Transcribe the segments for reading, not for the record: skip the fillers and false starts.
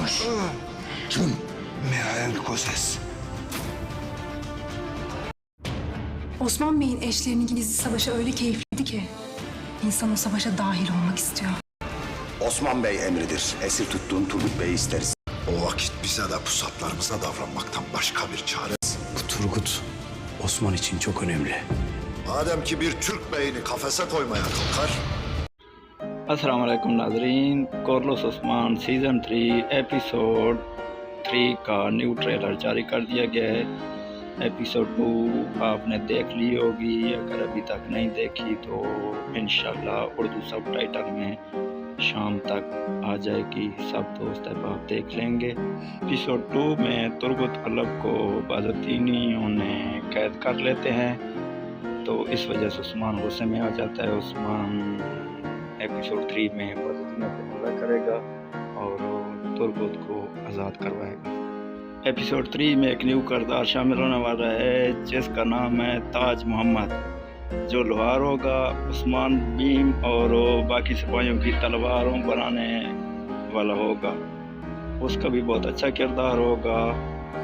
Konuş. Kim? Mihail Kozes. Osman Bey'in eşlerinin gizli savaşı öyle keyifliydi ki insan o savaşa dahil olmak istiyor. Osman Bey emridir. Esir tuttuğun Turgut Bey'i isteriz. O vakit bize de pusatlarımıza davranmaktan başka bir çare. Bu Turgut Osman için çok önemli. Madem ki bir Türk beyini kafese koymaya kalkar, अस्सलाम वालेकुम नाजरीन। कोरलोस Usman season 3 episode 3 का new trailer जारी कर दिया गया है। Episode 2 आपने देख ली होगी, अगर अभी तक नहीं देखी तो इंशाल्लाह उर्दू सबटाइटल में शाम तक आ जाएगी। सब दोस्त अहबाब देख लेंगे। एपिसोड 2 में तुर्गुत अलब को बाज़तीनियों ने कैद कर लेते हैं, तो इस वजह से उस्मान गुस्से में आ जाता है। उस्मान एपिसोड 3 में बाज़तीनियों पर हमला करेगा और तुर्गुत को आज़ाद करवाएगा। एपिसोड 3 में एक न्यू किरदार शामिल होने वाला है जिसका नाम है ताज मोहम्मद, जो लोहार होगा। उस्मान बीम और बाकी सिपाहियों की तलवारों बनाने वाला होगा। उसका भी बहुत अच्छा किरदार होगा,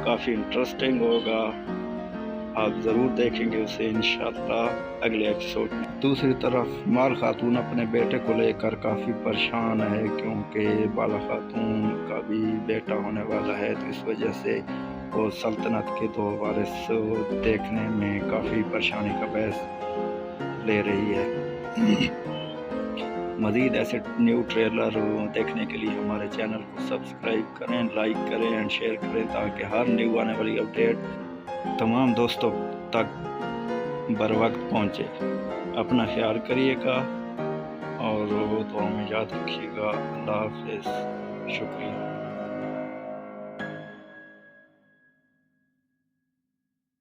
काफ़ी इंटरेस्टिंग होगा। आप ज़रूर देखेंगे उसे इंशाअल्लाह अगले एपिसोड में। दूसरी तरफ मार खातून अपने बेटे को लेकर काफ़ी परेशान है, क्योंकि बाला खातून का भी बेटा होने वाला है, तो इस वजह से वो सल्तनत के दो वारिस देखने में काफ़ी परेशानी का बहस ले रही है। मज़ीद ऐसे न्यू ट्रेलर देखने के लिए हमारे चैनल को सब्सक्राइब करें, लाइक करें एंड शेयर करें, ताकि हर न्यू आने वाली अपडेट तमाम दोस्तों तक बर वक्त पहुँचे। अपना ख्याल करिएगा और दुआ में याद रखिएगा। अल्लाह हाफ़िज़। शुक्रिया।